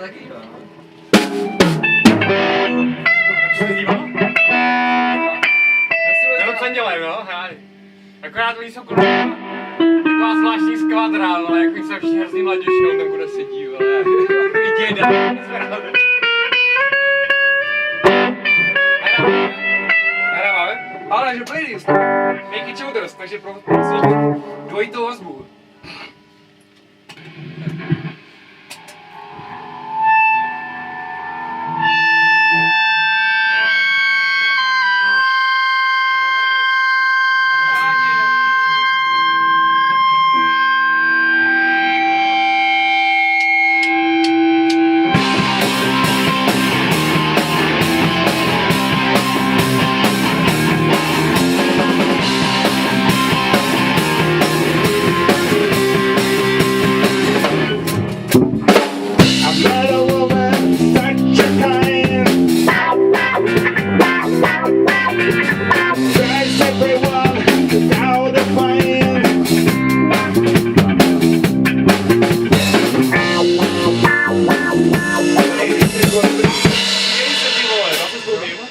taky jo. Co se dívá? Já to dělají, no, hráli. Akorát oni jsou kurva. Taková zvláštní skvadra, ale jako jsou všichni hrozný mladěši, on tam bude sedí, vole. I děda. Nahráváme? Ale že playlist. Make it shoulders, takže prosím dvojitou vazbu.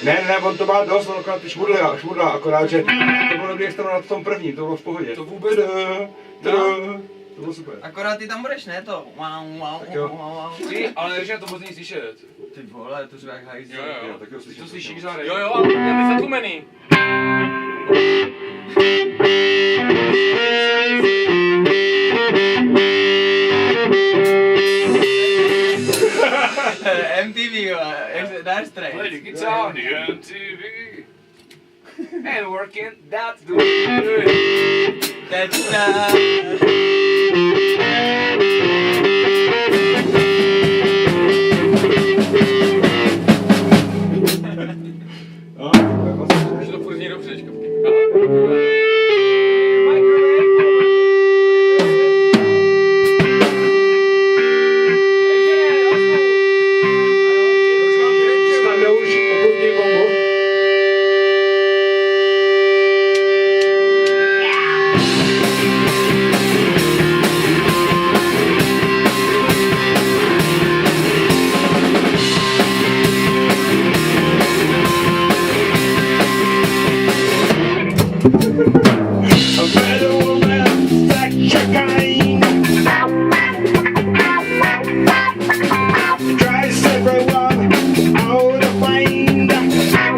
Ne, on to má dost, on akorát šmudla, akorát, že to bylo dobrý, jak to na tom prvním, to bylo v pohodě. To vůbec to bylo super. Akorát ty tam budeš, ne to? Ty, ale než to moc není slyšet. Ty vole, to řve jak hajzl. Jo, tak jo, to slyšíš zároveň. Jo, ale je to zatlumený. MTV, jak se dáš strejt. Play the guitar on the MTV. And working, that's the way. That's not. Že to furt zní dobře, teďka. Baby, don't stop.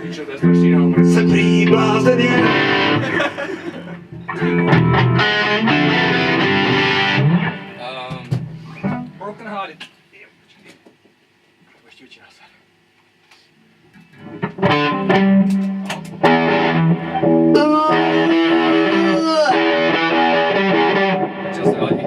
Víš, to je strašný nápad. Se prý blázen je. Broken Hearted. Počkej. Ještě větší nás. Čas se ladí.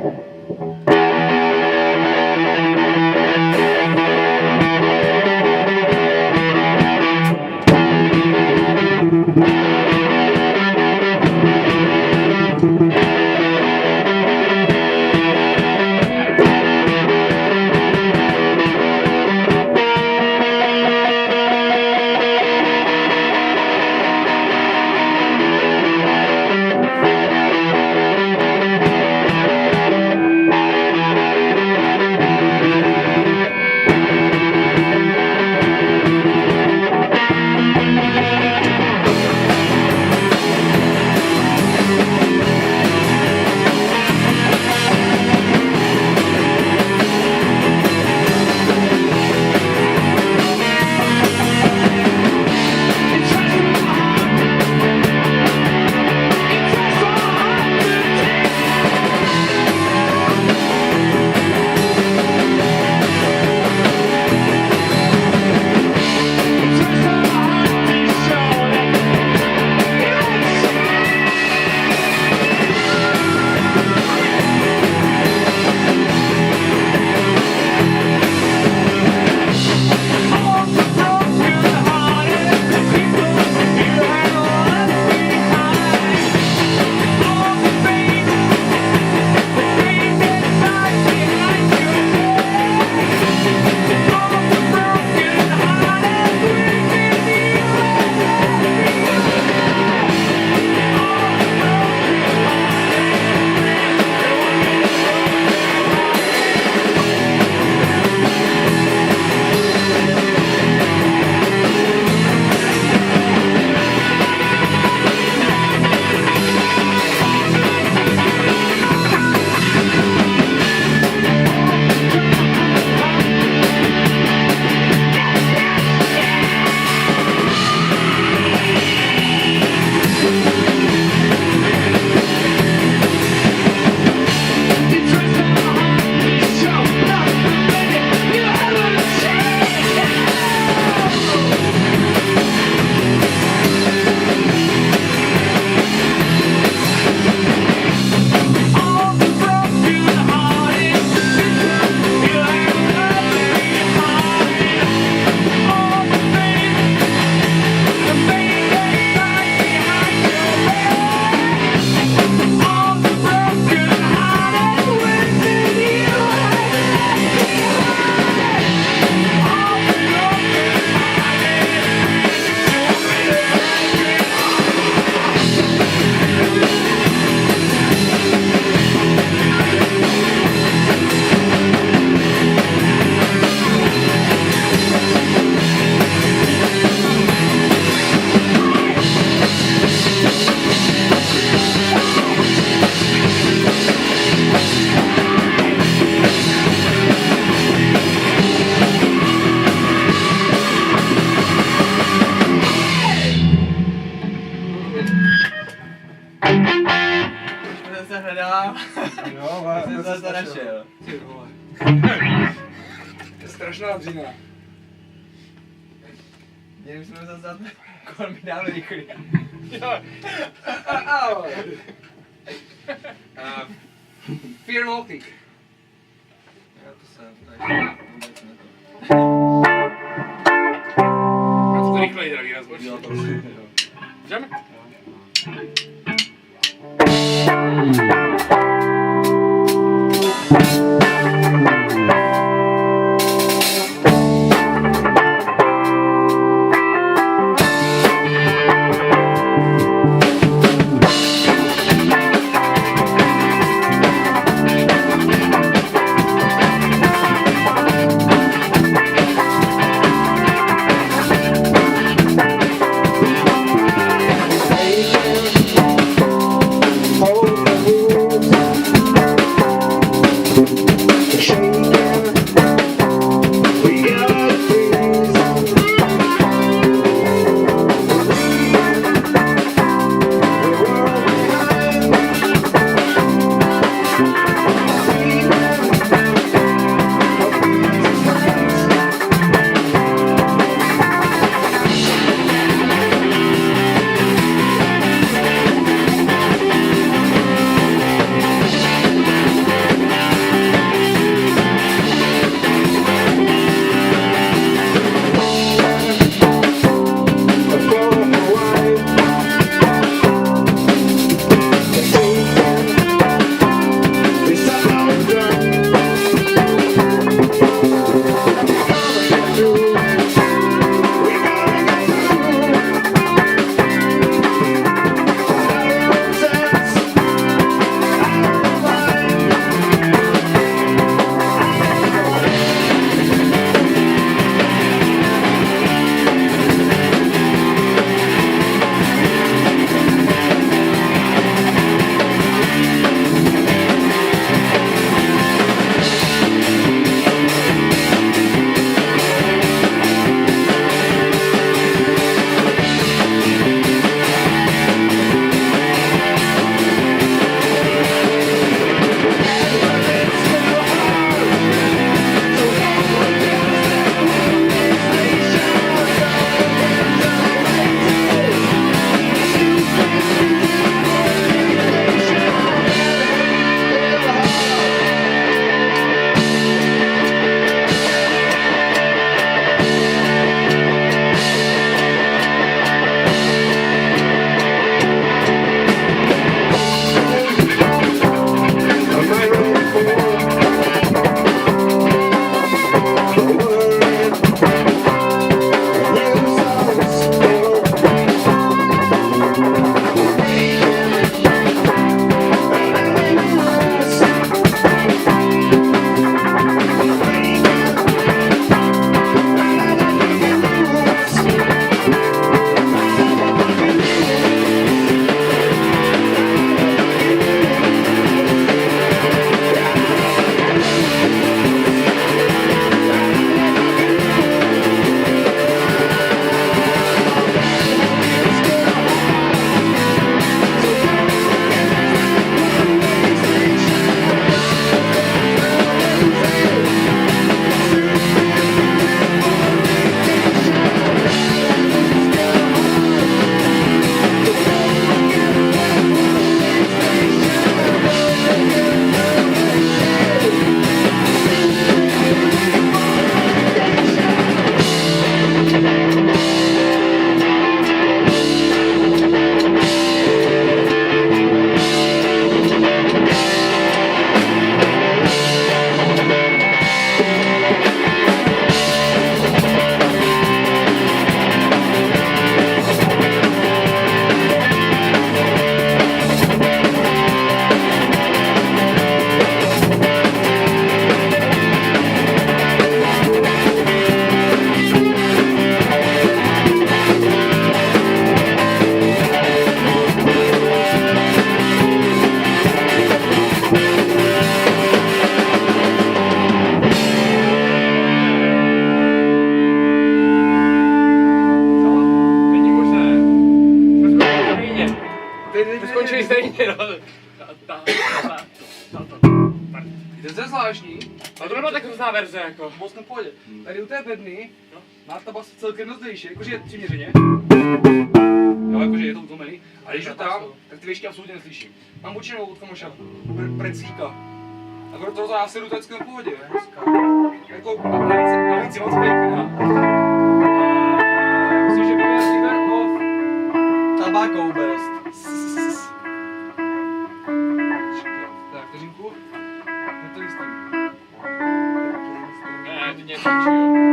Jo, ale Jsem zase našel. Ty vole. To je strašná dřina. Měli jsme zase dát kolmy dávno rychlý. Fear Nothing. Já to jsem, to ještě vůbec ne to. A to rychlej teda výraz horší. Jo, to už jo. Můžeme? Hey, zvláštní. A to nebyla tak různá verze jako. Moc v pohodě. Tady u té bedny má ta basa celkem dost delší, jakože přiměřeně. Jo, jakože je to utlumený. A když jdu tam, tak ty věšky absolutně neslyším. Mám určenou od kamoša precíka. A proto já si jdu vždycky na pohodě. Jako navíc je moc pěkná. Myslím, že byl River of Tobacco Burst. Tak, vteřinku. Je to jistý. Ne, teď něco čuju.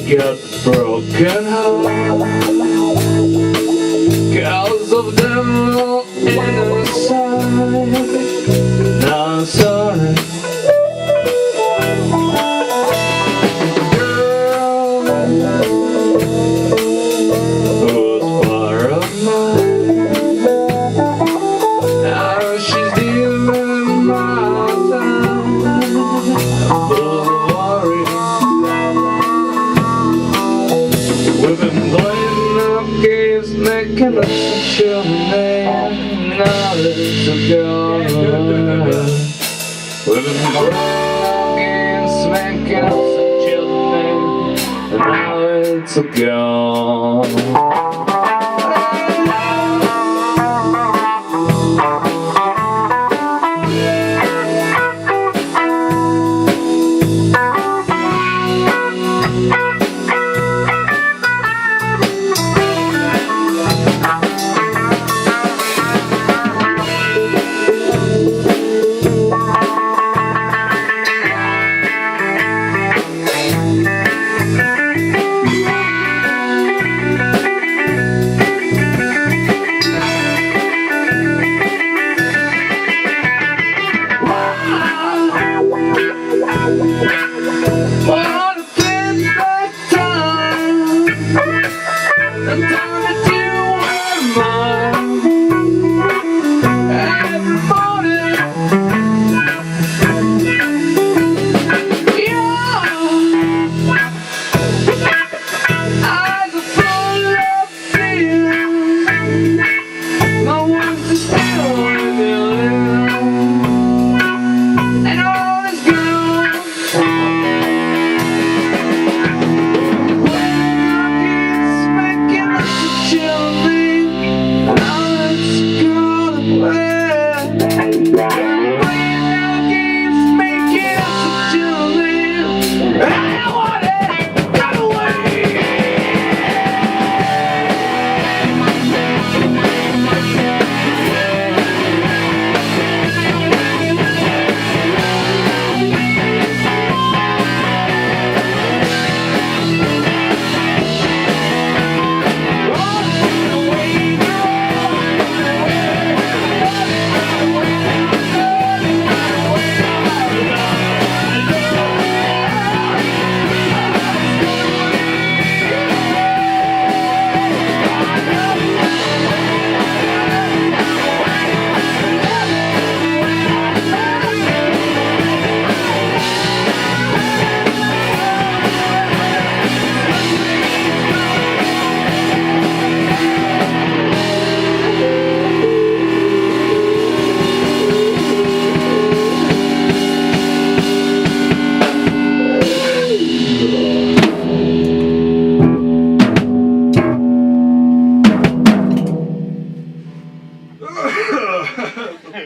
Got broken heart cause of the inner side. Now I'm sorry, girl was part of mine. Now she's leaving my time. Don't worry, we've been playing up games, making us such a man. Now it's gone. We've been playing up games, making us such a man. Now it's gone.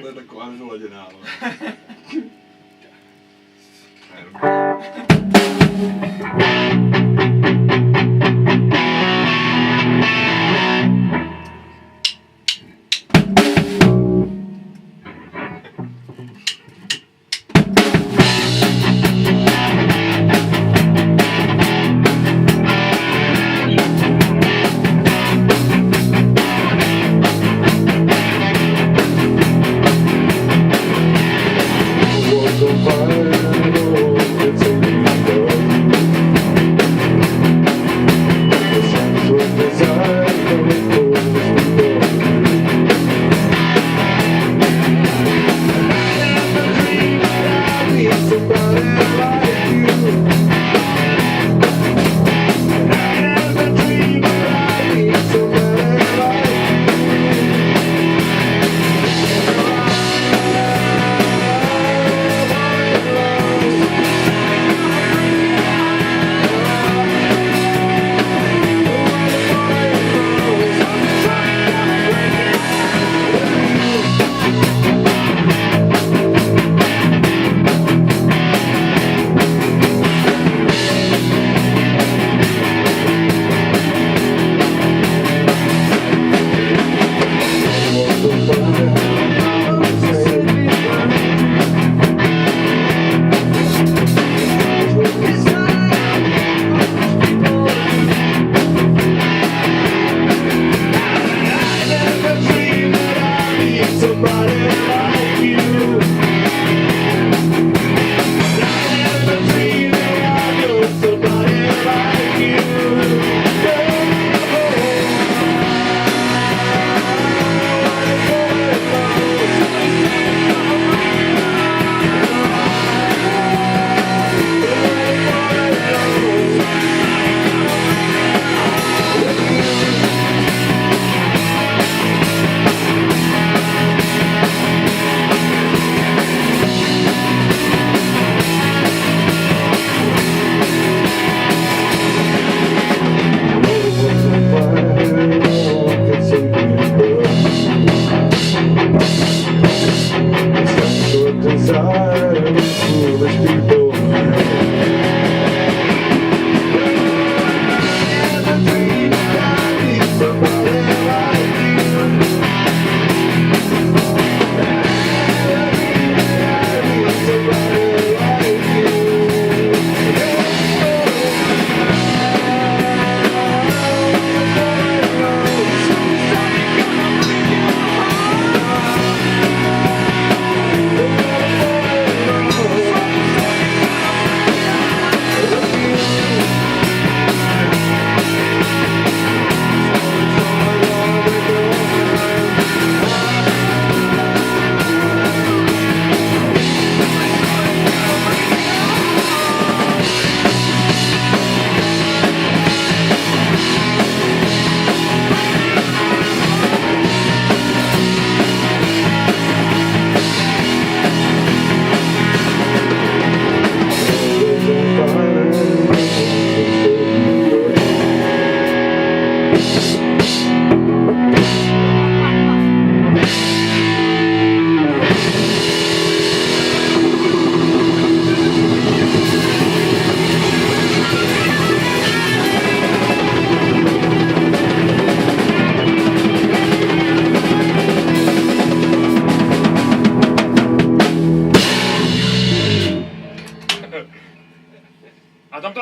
To je taková nedoladěná, ale...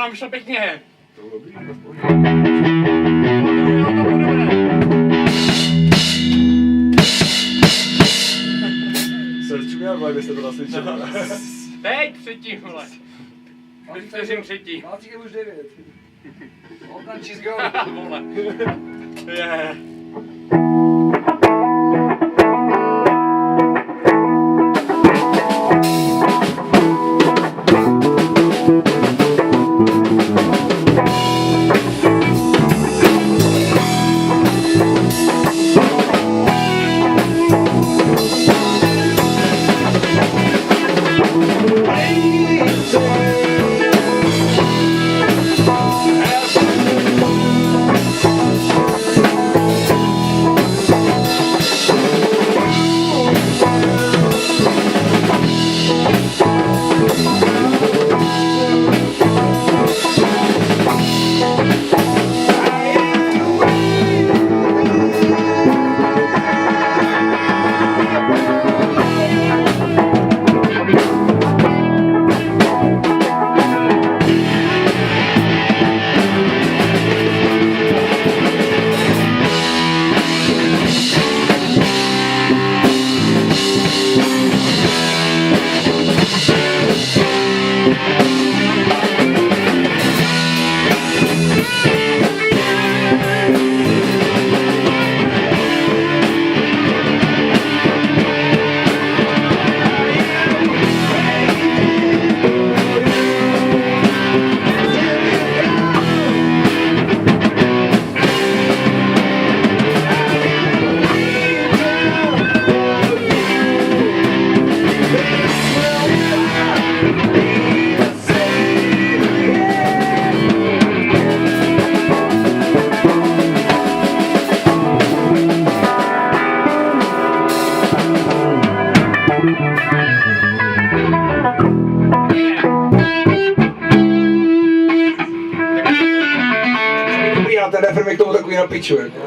vám šlo pěkně. To bylo dobrý, to To bylo dobré. se stříměl, abyste to naslyšeli. Teď třetí, vole. 5 vteřin třetí. Válcík je už 9. Hold on, she's go. Vole. Je. A ten refren je k tomu takový na piču, jako.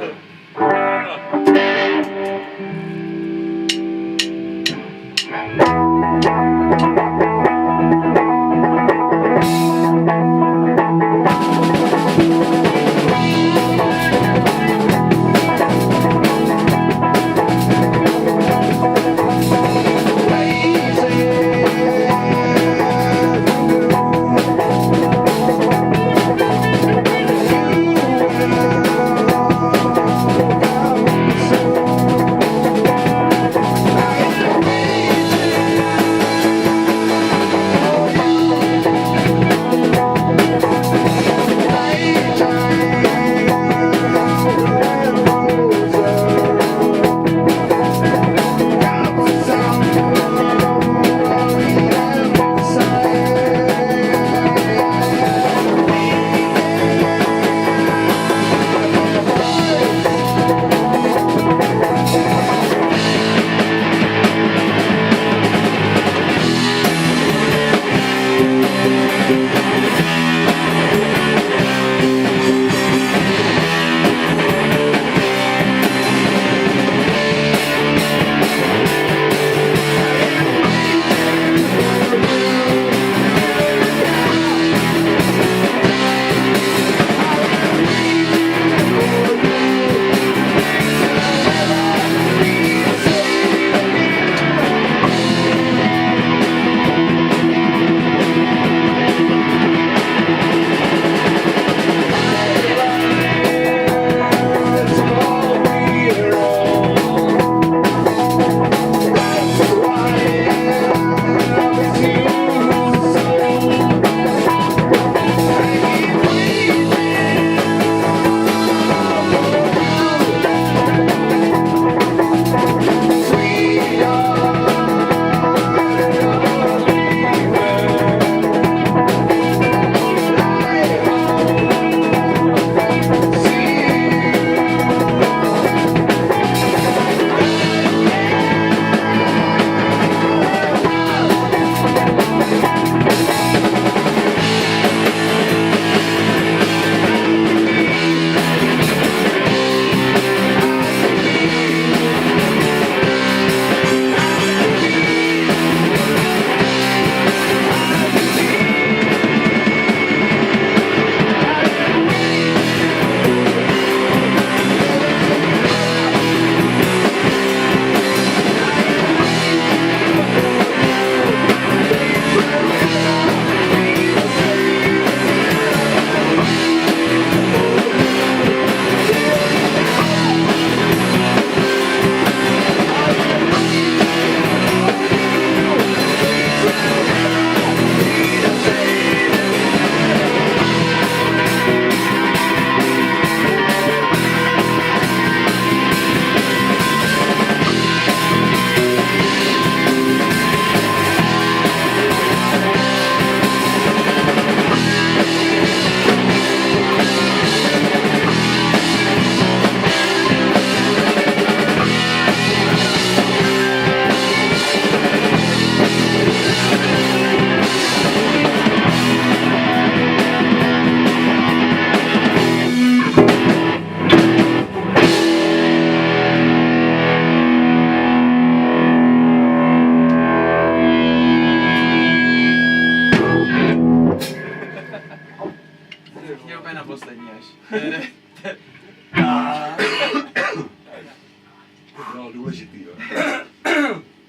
No, důležitý, jo.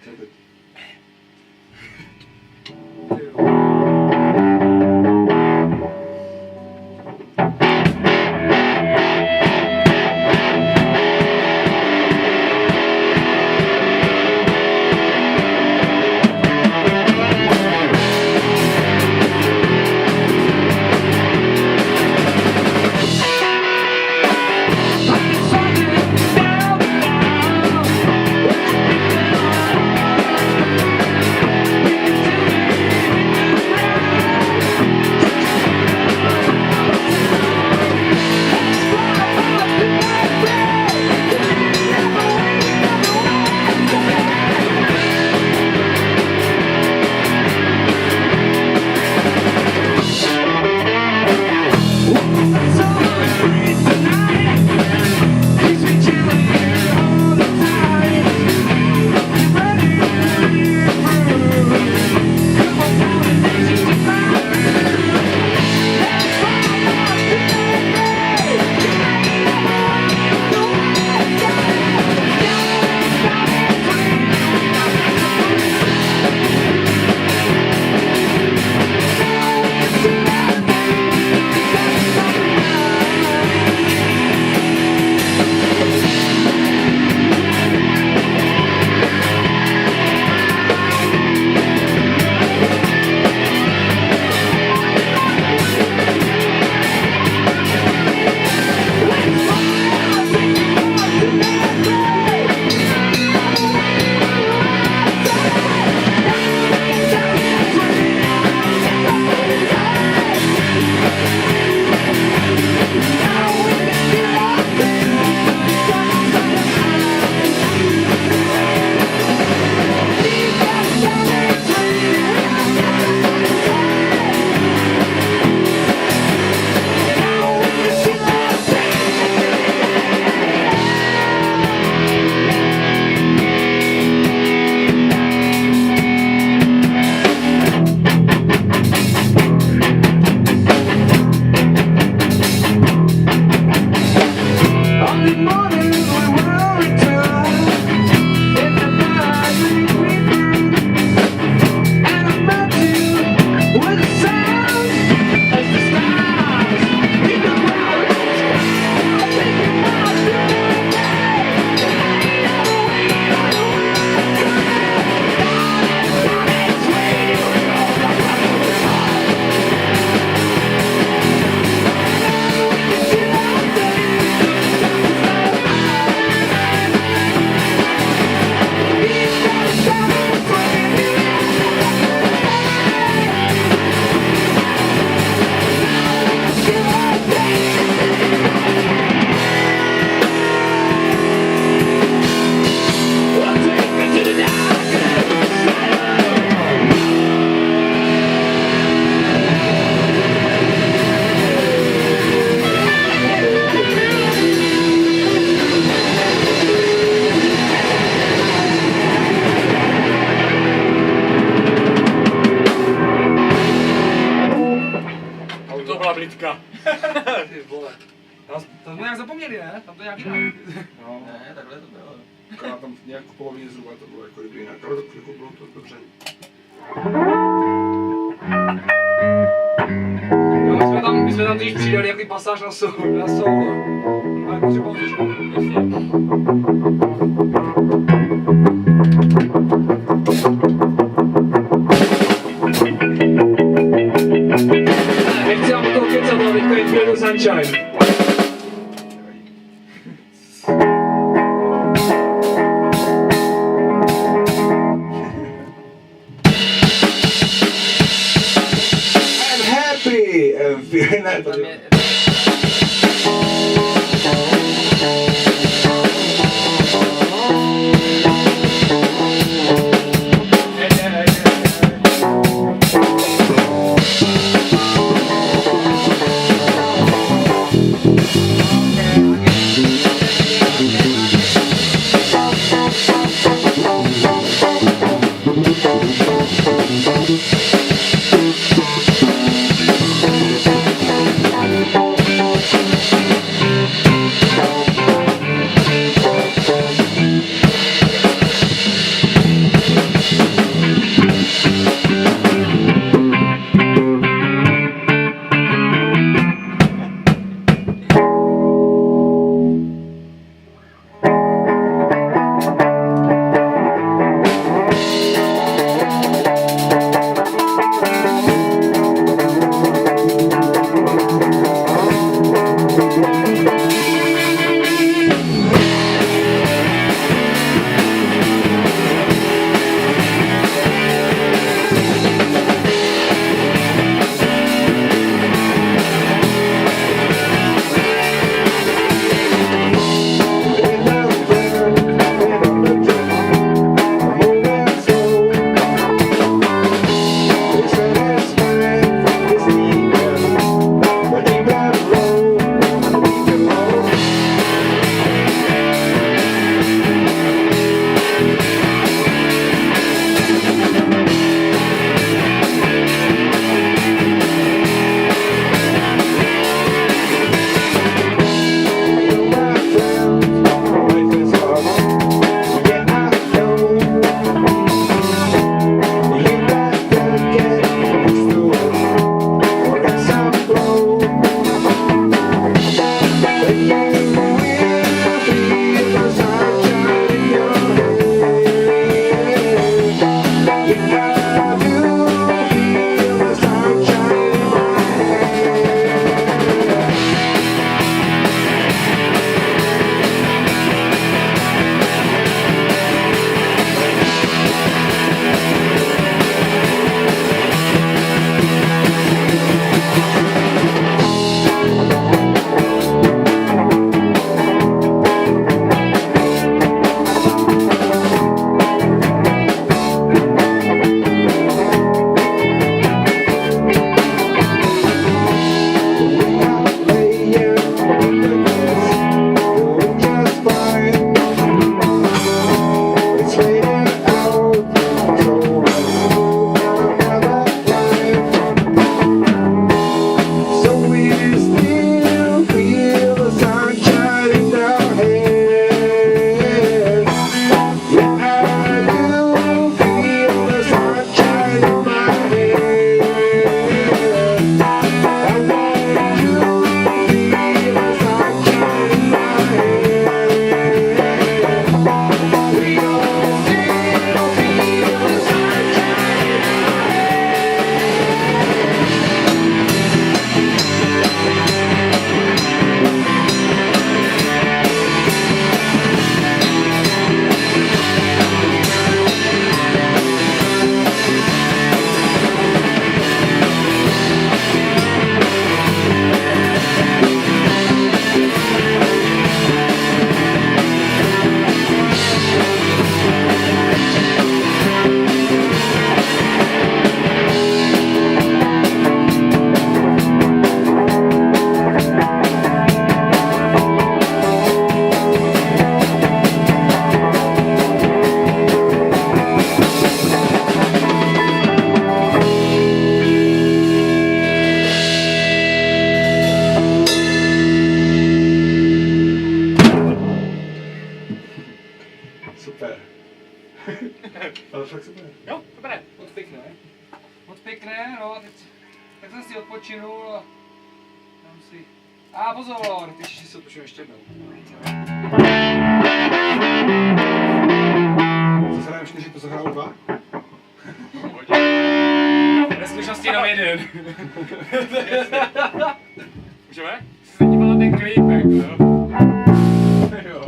Co teď? Blitka. Ty vole. Tam jsme nějak zapomněli, ne? Tam to nějak jinak. No, Ne, takhle to bylo. akorát tam nějak v polovině zhruba to bylo jako kdyby jinak, ale to jako bylo to dobře. No, my jsme tam když přidali jaký pasáž na solo. Ale potřeba trošku. Nechci vám to kecat, ale teďka je Feel the Sunshine. I'm happy! Ne, to je... Super. Ale fakt super. Jo, dobré. Moc pěkné. Moc pěkné, no, teď, tak jsem si odpočinul a dám si... A pozor, ty si odpočinu ještě jednou. Co se hrajeme 4, to se hrajou 2? Ve skutečnosti jenom jeden. Můžeme? Jsi se díval na ten klipek, no? Jo.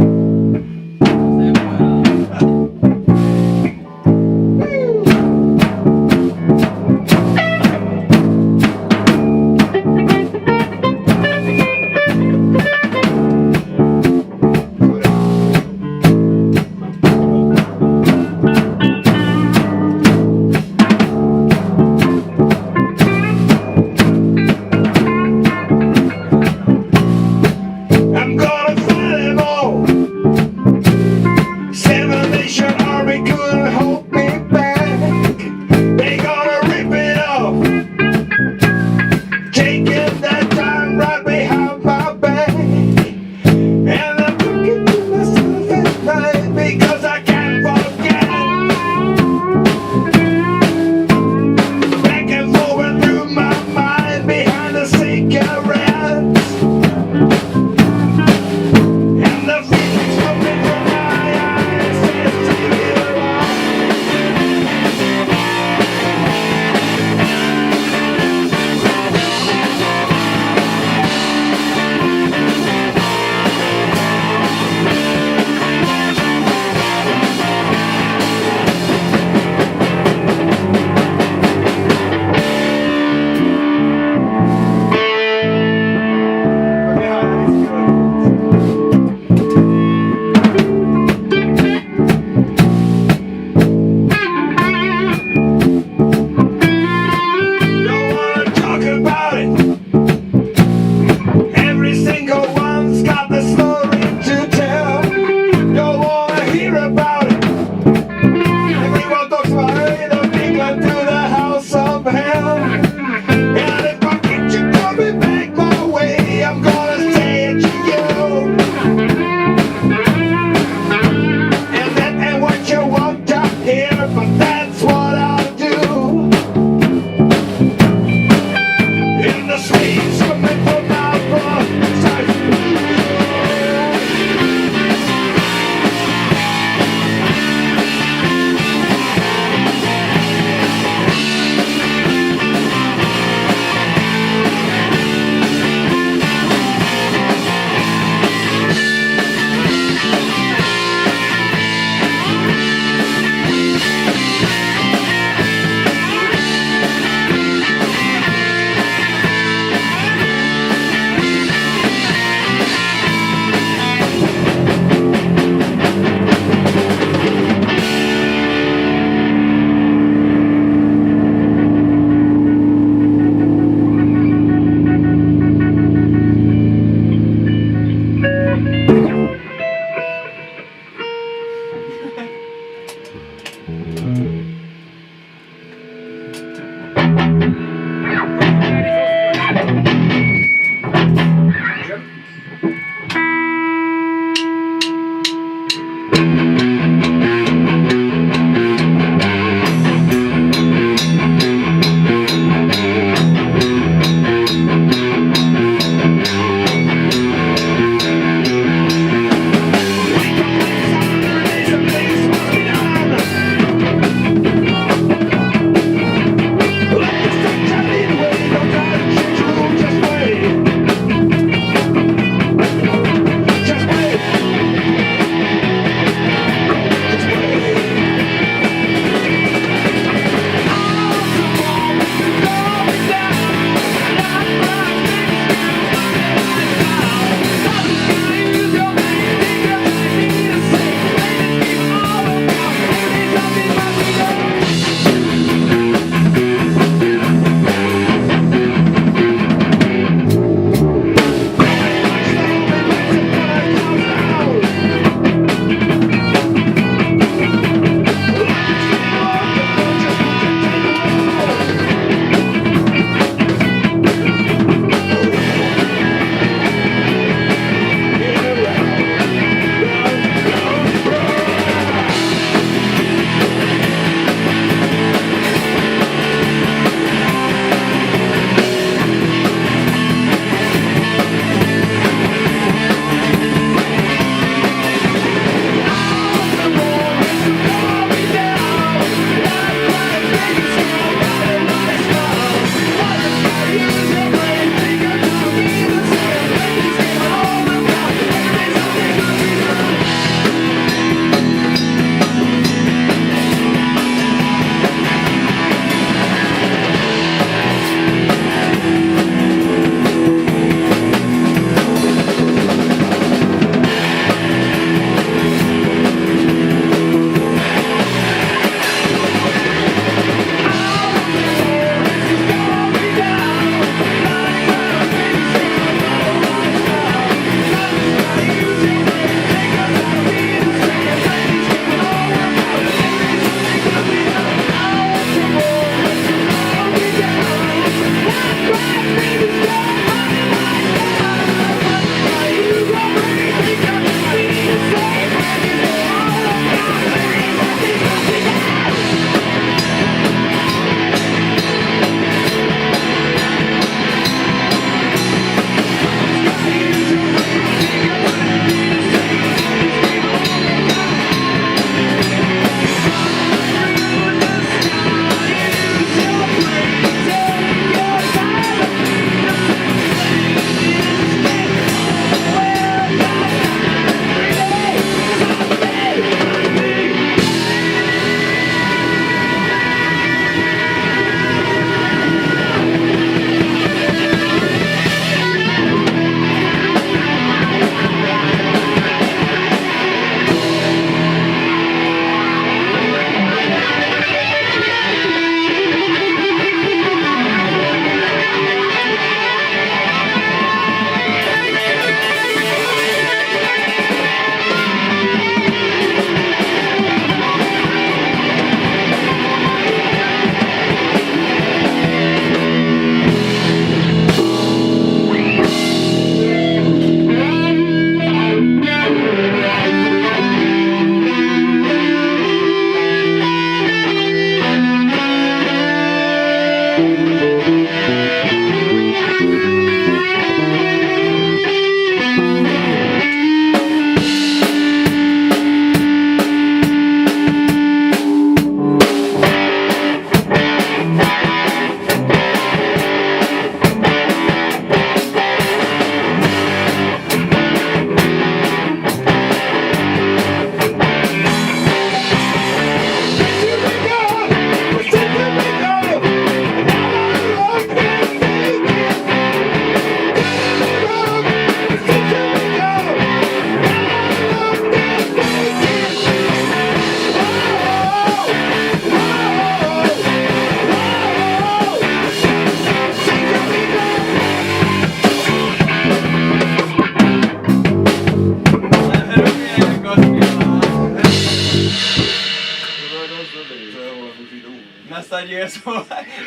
nasadil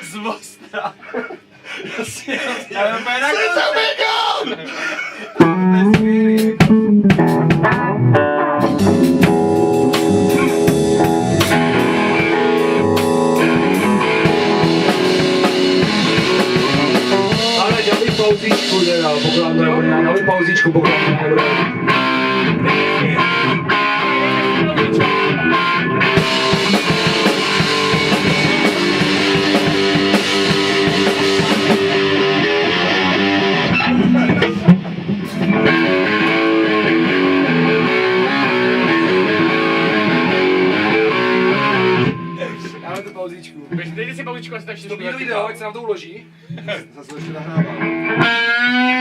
z mosta. Jasně, Ale úplně na Ale dělali pauzíčku teda, pokud vám to nebude, dali pauzíčku, pokud vám to nebude. Dáme tu pauzíčku. Dejte si pauzičku, asi tak To video, ať se nám to uloží. zase ještě nahrávám.